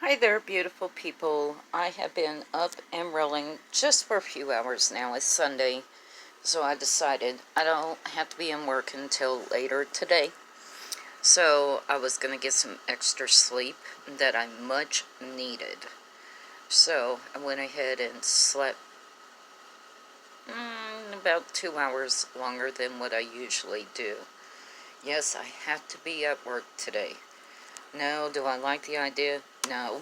Hi there, beautiful people. I have been up and rolling just for a few hours now. It's Sunday, so I decided I don't have to be in work until later today. So I was going to get some extra sleep that I much needed. So I went ahead and slept about 2 hours longer than what I usually do. Yes, I have to be at work today. No, do I like the idea? No.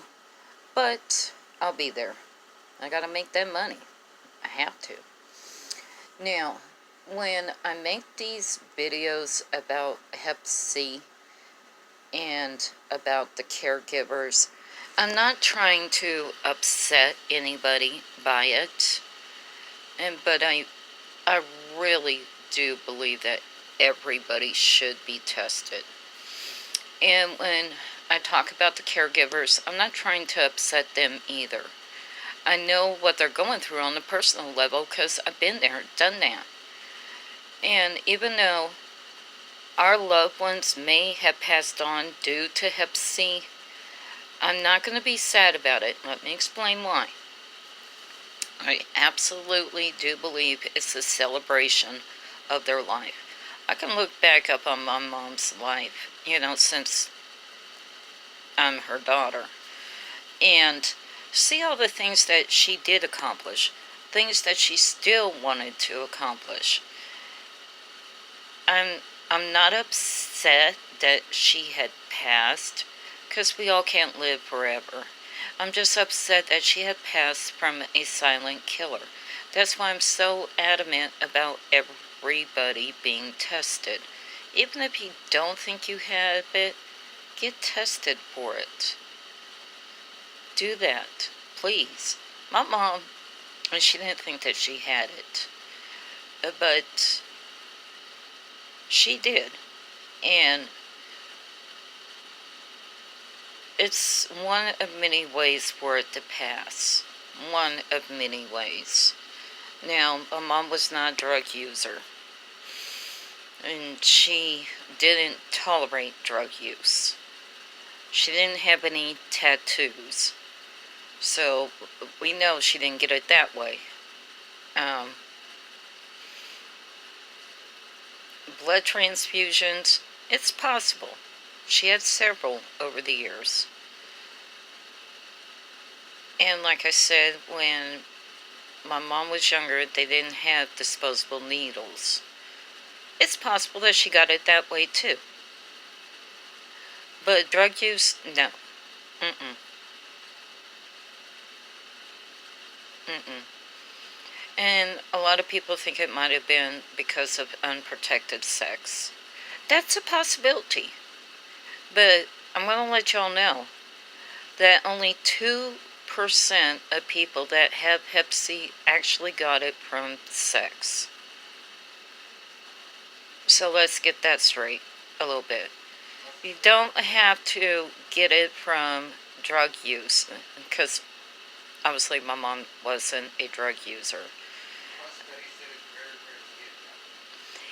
But I'll be there. I gotta make that money. I have to. Now, when I make these videos about Hep C and about the caregivers, I'm not trying to upset anybody by it, but I really do believe that everybody should be tested. And when I talk about the caregivers, I'm not trying to upset them either. I know what they're going through on a personal level because I've been there, done that. And even though our loved ones may have passed on due to Hep C, I'm not going to be sad about it. Let me explain why. I absolutely do believe it's a celebration of their life. I can look back up on my mom's life, since I'm her daughter, and see all the things that she did accomplish, things that she still wanted to accomplish. I'm not upset that she had passed, because we all can't live forever. I'm just upset that she had passed from a silent killer. That's why I'm so adamant about everybody being tested. Even if you don't think you have it, get tested for it. Do that, please. My mom, she didn't think that she had it, but she did. And it's one of many ways for it to pass. One of many ways. Now, my mom was not a drug user, and she didn't tolerate drug use. She didn't have any tattoos, so we know she didn't get it that way. Blood transfusions, it's possible. She had several over the years. And like I said, when my mom was younger, they didn't have disposable needles. It's possible that she got it that way too. But drug use, no. Mm-mm. Mm-mm. And a lot of people think it might have been because of unprotected sex. That's a possibility. But I'm going to let y'all know that only 2% of people that have Hep C actually got it from sex. So let's get that straight a little bit. You don't have to get it from drug use, because obviously my mom wasn't a drug user.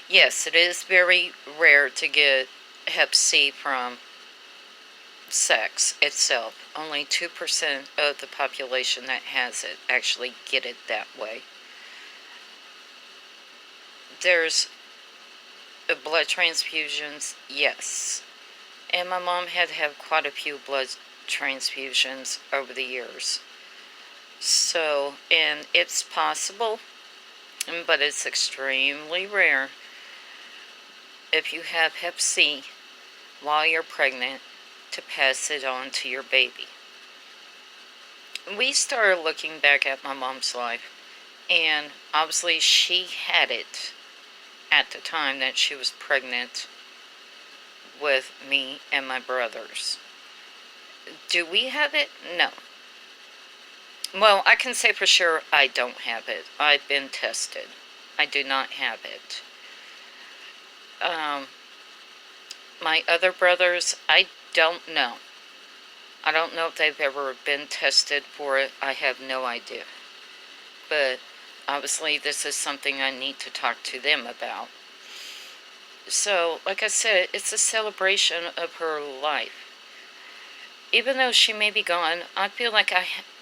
Yes, it is very rare to get Hep C from sex itself. Only 2% of the population that has it actually get it that way. There's blood transfusions, yes. And my mom had to have quite a few blood transfusions over the years. So, and it's possible, but it's extremely rare, if you have Hep C while you're pregnant, to pass it on to your baby. We started looking back at my mom's life, and obviously she had it at the time that she was pregnant with me and my brothers. Do we have it? No. Well, I can say for sure I don't have it. I've been tested. I do not have it. My other brothers, I don't know. I don't know if they've ever been tested for it. I have no idea. But obviously this is something I need to talk to them about. So, like I said, it's a celebration of her life. even though she may be gone, I feel like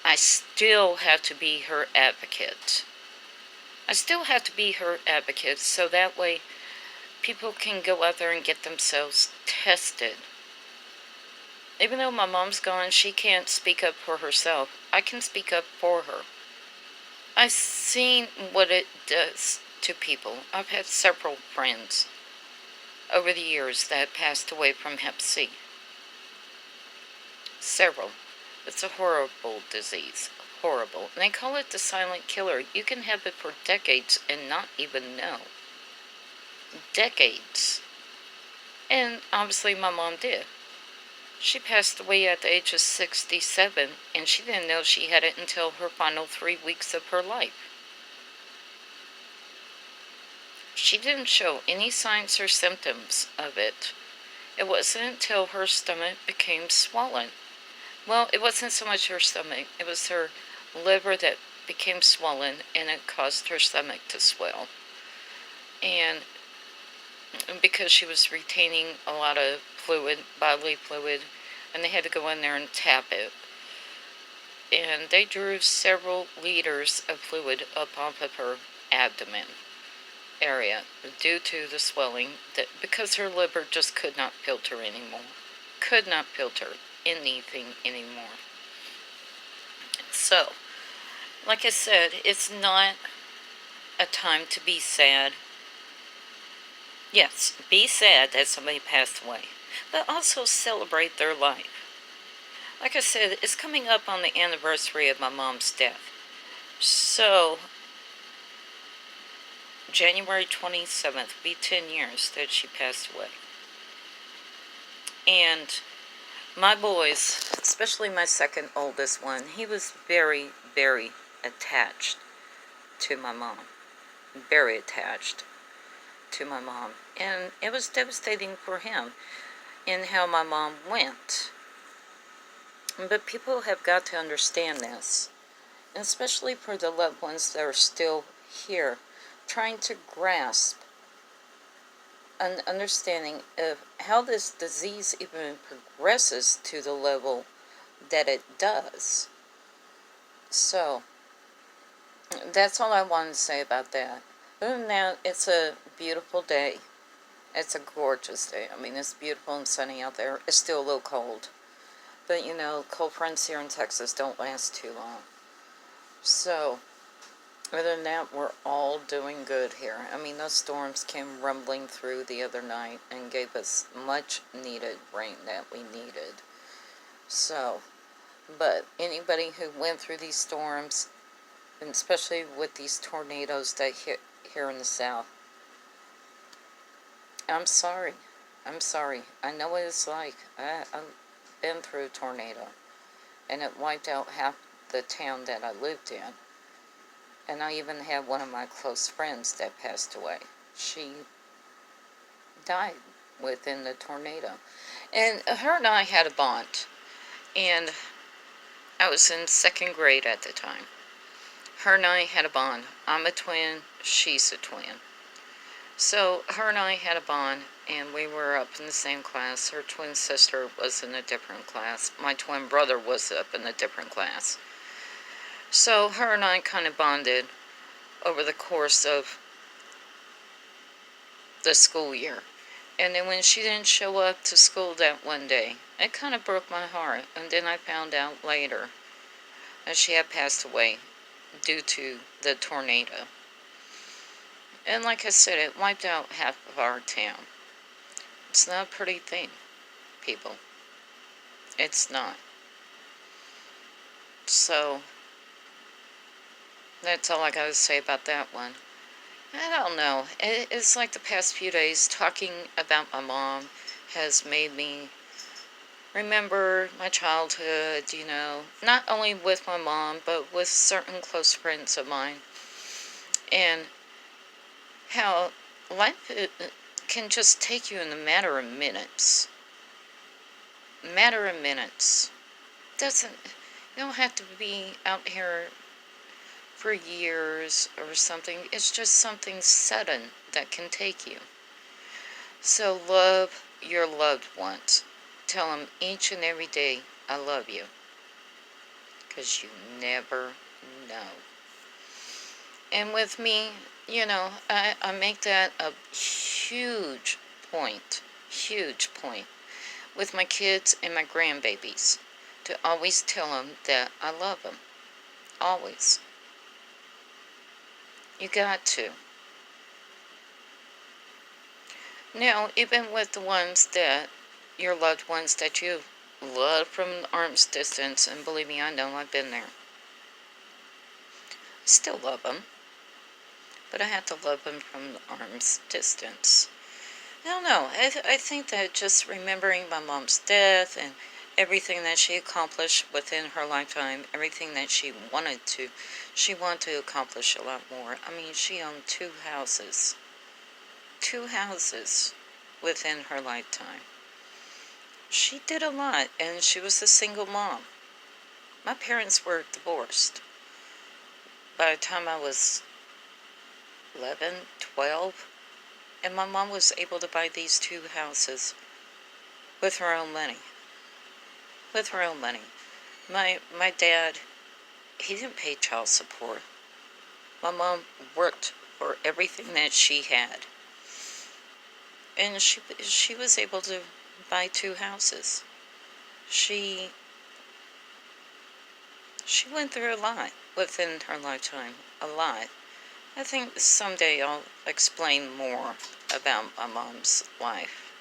I still have to be her advocate. I still have to be her advocate so that way people can go out there and get themselves tested. Even though my mom's gone, she can't speak up for herself. I can speak up for her. I've seen what it does to people. I've had several friends over the years that passed away from Hep C. Several. It's a horrible disease. Horrible. And they call it the silent killer. You can have it for decades and not even know. Decades. And obviously my mom did. She passed away at the age of 67, and she didn't know she had it until her final 3 weeks of her life. She didn't show any signs or symptoms of it. It wasn't until her stomach became swollen. Well, it wasn't so much her stomach, it was her liver that became swollen, and it caused her stomach to swell. And because she was retaining a lot of fluid, bodily fluid, and they had to go in there and tap it. And they drew several liters of fluid up off of her abdomen area due to the swelling, that because her liver just could not filter anymore. Could not filter anything anymore. So, like I said, it's not a time to be sad. Yes, be sad that somebody passed away, but also celebrate their life. Like I said, it's coming up on the anniversary of my mom's death. So, January 27th will be 10 years that she passed away. And my boys, especially my second oldest one, he was very, very attached to my mom. Very attached to my mom. And it was devastating for him in how my mom went. But people have got to understand this, and especially for the loved ones that are still here, trying to grasp an understanding of how this disease even progresses to the level that it does. So, that's all I wanted to say about that. Other than that, it's a beautiful day. It's a gorgeous day. I mean, it's beautiful and sunny out there. It's still a little cold. But, you know, cold fronts here in Texas don't last too long. So, other than that, we're all doing good here. I mean, those storms came rumbling through the other night and gave us much needed rain that we needed. So, but anybody who went through these storms, and especially with these tornadoes that hit here in the south, I'm sorry. I'm sorry. I know what it's like. I've been through a tornado, and it wiped out half the town that I lived in. And I even had one of my close friends that passed away. She died within the tornado. And her and I had a bond. And I was in second grade at the time. Her and I had a bond. I'm a twin, she's a twin. So her and I had a bond, and we were up in the same class. Her twin sister was in a different class. My twin brother was up in a different class. So her and I kind of bonded over the course of the school year. And then when she didn't show up to school that one day, it kind of broke my heart. And then I found out later that she had passed away due to the tornado. And like I said, it wiped out half of our town. It's not a pretty thing, people. It's not. So, that's all I gotta say about that one. I don't know. It's like the past few days, talking about my mom has made me remember my childhood, you know, not only with my mom, but with certain close friends of mine. And how life can just take you in a matter of minutes. Matter of minutes. Doesn't, you don't have to be out here for years or something. It's just something sudden that can take you. So love your loved ones. Tell them each and every day I love you. Because you never know. And with me, I make that a huge point with my kids and my grandbabies to always tell them that I love them. Always. You got to. Now, even with the ones that, your loved ones that you love from arm's distance, and believe me, I know I've been there. I still love them, but I have to love them from arm's distance. I don't know. I think that just remembering my mom's death and everything that she accomplished within her lifetime, everything that she wanted to accomplish a lot more. I mean, she owned two houses within her lifetime. She did a lot, and she was a single mom. My parents were divorced. By the time I was 11, 12, and my mom was able to buy these two houses with her own money. With her own money. My dad, he didn't pay child support. My mom worked for everything that she had. And she was able to buy two houses. She went through a lot within her lifetime. A lot. I think someday I'll explain more about my mom's life.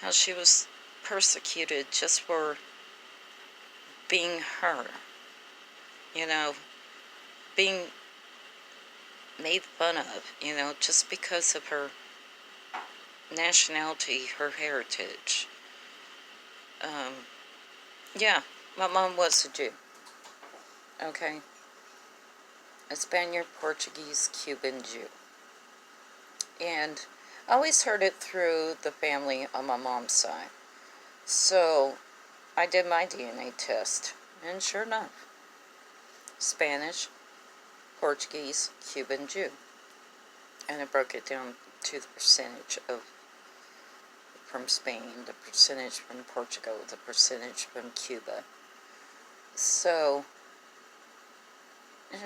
How she was persecuted just for being her. Being made fun of, just because of her nationality, her heritage. Yeah, my mom was a Jew. Okay? A Spaniard, Portuguese, Cuban Jew. And I always heard it through the family on my mom's side. So I did my DNA test, and sure enough, Spanish, Portuguese, Cuban Jew. And I broke it down to the percentage from Spain, the percentage from Portugal, the percentage from Cuba. So,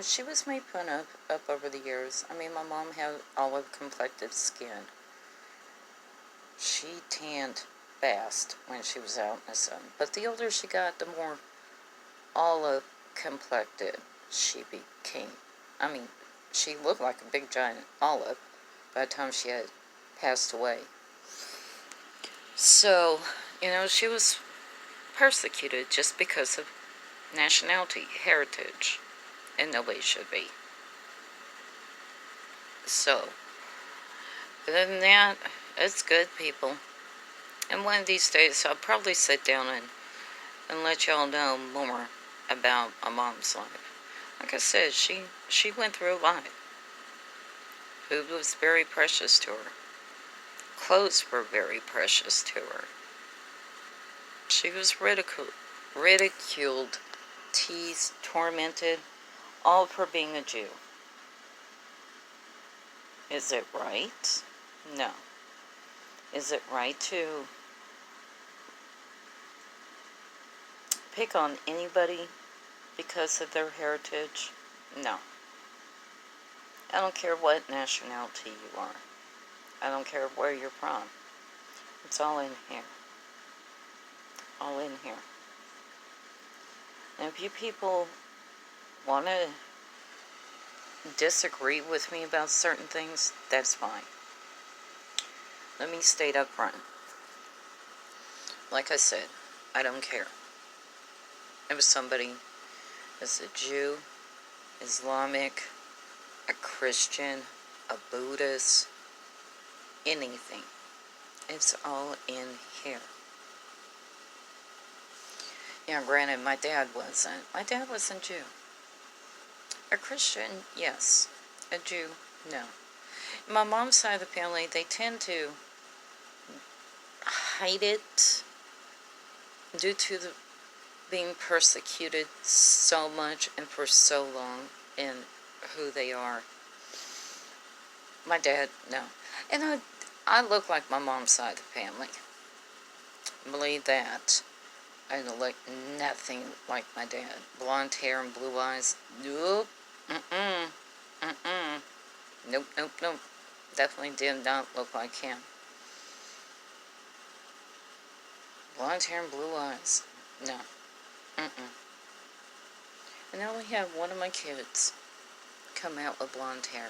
she was made fun of up over the years. I mean, my mom had olive complected skin. She tanned fast when she was out in the sun. But the older she got, the more olive complected she became. I mean, she looked like a big giant olive by the time she had passed away. So, she was persecuted just because of nationality, heritage, and nobody should be. So, other than that, it's good, people. And one of these days, I'll probably sit down and let y'all know more about my mom's life. Like I said, she went through a lot. Food was very precious to her. Clothes were very precious to her. She was ridiculed, teased, tormented, all for being a Jew. Is it right? No. Is it right to pick on anybody because of their heritage? No. I don't care what nationality you are. I don't care where you're from. It's all in here. All in here. And if you people want to disagree with me about certain things, that's fine. Let me state up front. Like I said, I don't care. If somebody is a Jew, Islamic, a Christian, a Buddhist, anything. It's all in here. Granted, my dad wasn't. My dad wasn't Jew. A Christian, yes. A Jew, no. My mom's side of the family, they tend to hide it due to being persecuted so much and for so long in who they are. My dad, no. And I look like my mom's side of the family. Believe that. I look nothing like my dad. Blonde hair and blue eyes. Nope. Mm-mm. Mm-mm. Nope, nope, nope. Definitely did not look like him. Blonde hair and blue eyes. No. Mm-mm. And I only have one of my kids come out with blonde hair.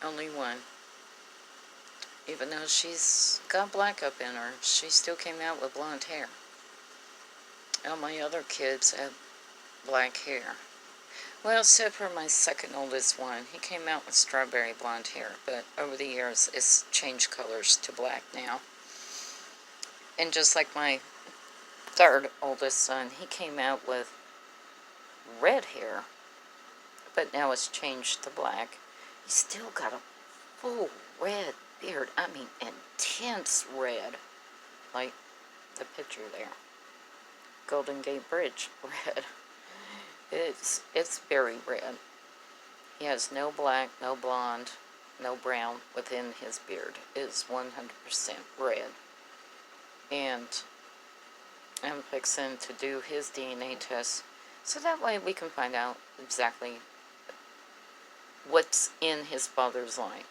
Only one. Even though she's got black up in her, she still came out with blonde hair. All my other kids have black hair. Well, except for my second oldest one. He came out with strawberry blonde hair, but over the years it's changed colors to black now. And just like my third oldest son, he came out with red hair, but now it's changed to black. He's still got a full red beard. I mean, intense red. Like the picture there. Golden Gate Bridge red. It's very red. He has no black, no blonde, no brown within his beard. It is 100% red. And I'm fixing to do his DNA test so that way we can find out exactly what's in his father's line.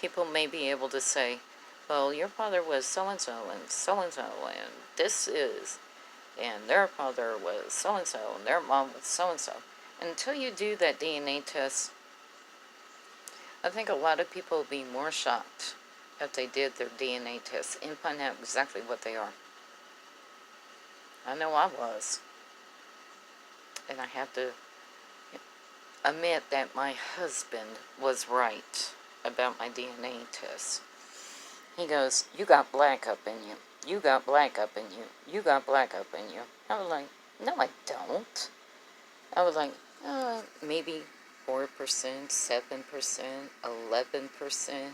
People may be able to say, well, your father was so-and-so and so-and-so and this is, and their father was so-and-so and their mom was so-and-so. Until you do that DNA test, I think a lot of people would be more shocked if they did their DNA test and find out exactly what they are. I know I was. And I have to admit that my husband was right about my DNA test. He goes, you got black up in you. You got black up in you. You got black up in you. I was like, no, I don't. I was like, maybe 4%, 7%, 11%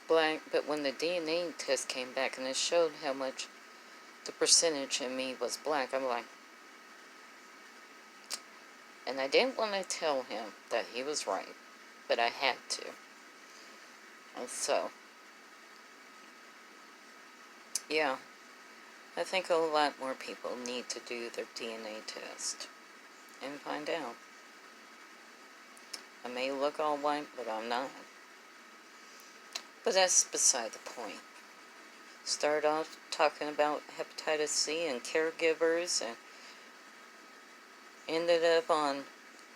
black. But when the DNA test came back and it showed how much the percentage in me was black, I'm like, and I didn't want to tell him that he was right, but I had to. And so, yeah, I think a lot more people need to do their DNA test and find out. I may look all white, but I'm not. But that's beside the point. Started off talking about hepatitis C and caregivers and ended up on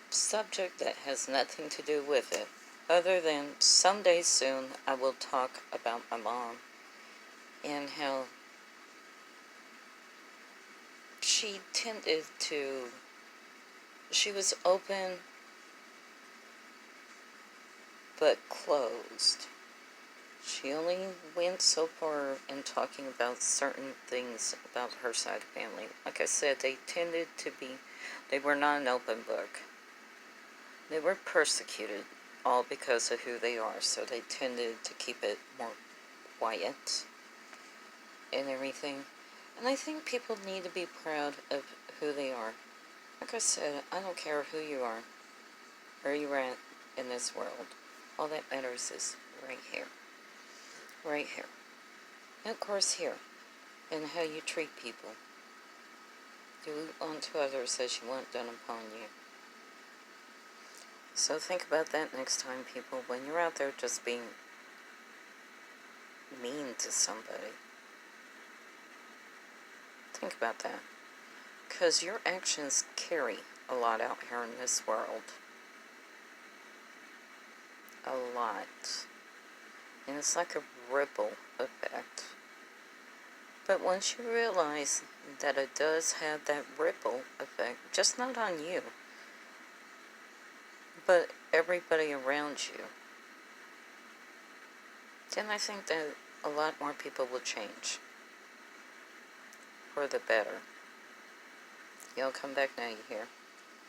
subject that has nothing to do with it, other than someday soon I will talk about my mom and how she was open but closed. She only went so far in talking about certain things about her side of the family. Like I said, they were not an open book. They were persecuted, all because of who they are, so they tended to keep it more quiet and everything. And I think people need to be proud of who they are. Like I said, I don't care who you are, where you're at in this world. All that matters is right here. Right here. And of course here. And how you treat people. Do unto others as you want done upon you. So think about that next time, people, when you're out there just being mean to somebody. Think about that. Because your actions carry a lot out here in this world. A lot. And it's like a ripple effect. But once you realize that it does have that ripple effect, just not on you, but everybody around you, then I think that a lot more people will change for the better. Y'all come back now, you hear?